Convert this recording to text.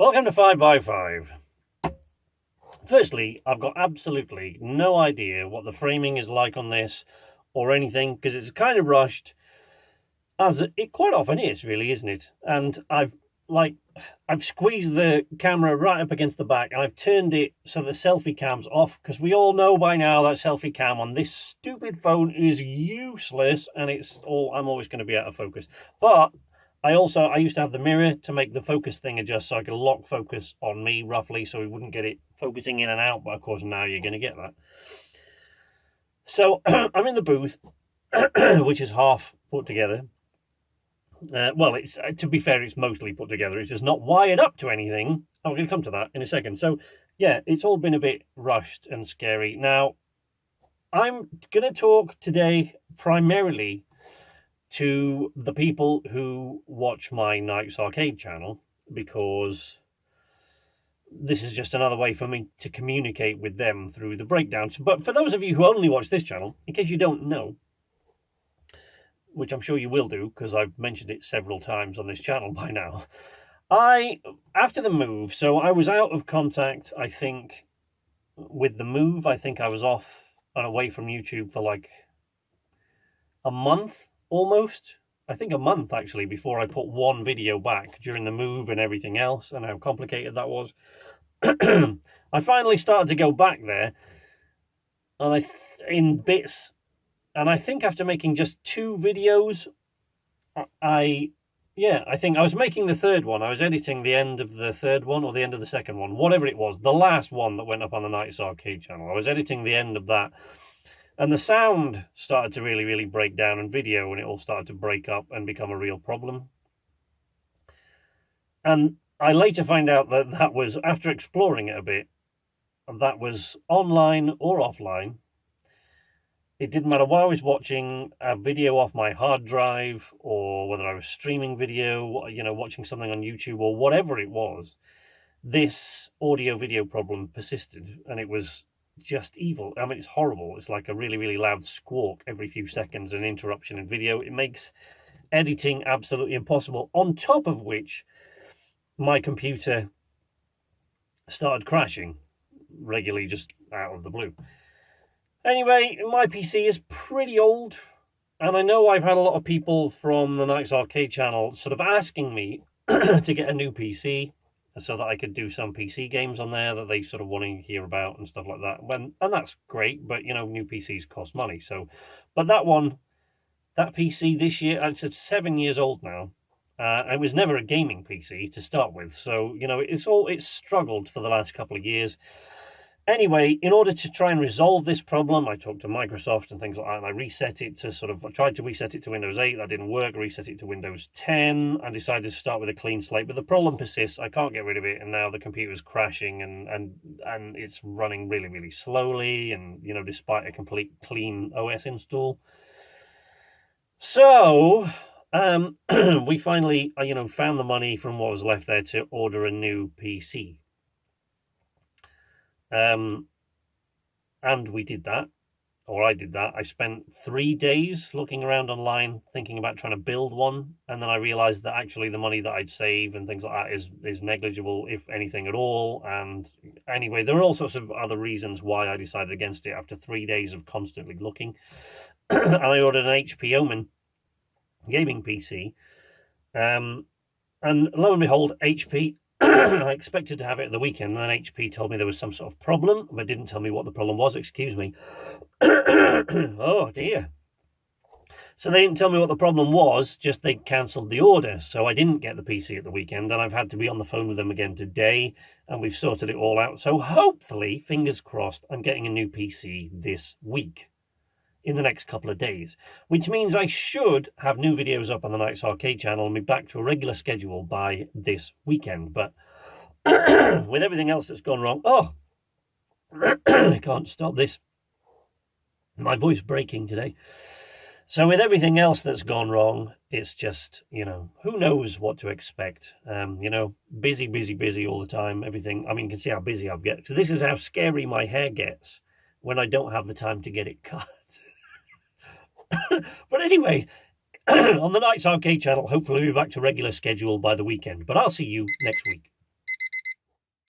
Welcome to 5x5. Firstly, I've got absolutely no idea what the framing is like on this or anything, because it's kind of rushed, as it quite often is, really, isn't it? And I've squeezed the camera right up against the back, and I've turned it so the selfie cam's off, because we all know by now that selfie cam on this stupid phone is useless, and I'm always going to be out of focus. But I used to have the mirror to make the focus thing adjust so I could lock focus on me roughly so we wouldn't get it focusing in and out, but of course now you're going to get that. So I'm in the booth, which is half put together. Well, it's to be fair, it's mostly put together. It's just not wired up to anything. I'm going to come to that in a second. So yeah, it's all been a bit rushed and scary. Now, I'm going to talk today primarily to the people who watch my Nights Arcade channel, because this is just another way for me to communicate with them through the breakdowns. But for those of you who only watch this channel, in case you don't know, which I'm sure you will do because I've mentioned it several times on this channel by now, after the move, so I was out of contact, I think, with the move. I think I was off and away from YouTube for like a month almost. I think a month actually, before I put one video back during the move and everything else, and how complicated that was. I finally started to go back there, and in bits, and I think after making just 2 videos, I think I was making the third one. I was editing the end of the third one or the end of the second one, whatever it was, the last one that went up on the Nights Arcade channel. I was editing the end of that, and the sound started to really, really break down in video, and it all started to break up and become a real problem. And I later find out that was, after exploring it a bit, that was online or offline. It didn't matter whether I was watching a video off my hard drive or whether I was streaming video, watching something on YouTube or whatever it was. This audio-video problem persisted, and it was just evil. I mean, it's horrible. It's like a really, really loud squawk every few seconds, an interruption in video. It makes editing absolutely impossible, on top of which my computer started crashing regularly just out of the blue. Anyway, my PC is pretty old, and I know I've had a lot of people from the Nights Arcade channel sort of asking me to get a new PC so that I could do some PC games on there that they sort of want to hear about and stuff like that. And that's great, but, new PCs cost money. So, but that PC this year, it's 7 years old now. It was never a gaming PC to start with. So, it's struggled for the last couple of years. Anyway, in order to try and resolve this problem, I talked to Microsoft and things like that, and I reset it to I tried to reset it to Windows 8, that didn't work, reset it to Windows 10, and decided to start with a clean slate, but the problem persists, I can't get rid of it, and now the computer's crashing, and it's running really, really slowly, and, despite a complete clean OS install. So, we finally, found the money from what was left there to order a new PC. And we did that, or I did that. I spent 3 days looking around online, thinking about trying to build one, and then I realized that actually the money that I'd save and things like that is negligible, if anything at all. And anyway, there are all sorts of other reasons why I decided against it after 3 days of constantly looking. And I ordered an HP Omen gaming PC, and lo and behold, HP, I expected to have it at the weekend, and then HP told me there was some sort of problem, but didn't tell me what the problem was. Excuse me. Oh, dear. So they didn't tell me what the problem was, just they cancelled the order. So I didn't get the PC at the weekend, and I've had to be on the phone with them again today, and we've sorted it all out. So hopefully, fingers crossed, I'm getting a new PC this week, in the next couple of days, which means I should have new videos up on the Nights Arcade channel and be back to a regular schedule by this weekend. But with everything else that's gone wrong, I can't stop this. My voice breaking today. So with everything else that's gone wrong, it's just, who knows what to expect. Busy, busy, busy all the time. Everything, you can see how busy I've get. So this is how scary my hair gets when I don't have the time to get it cut. But anyway, on the Nights Arcade channel, hopefully we'll be back to regular schedule by the weekend. But I'll see you next week.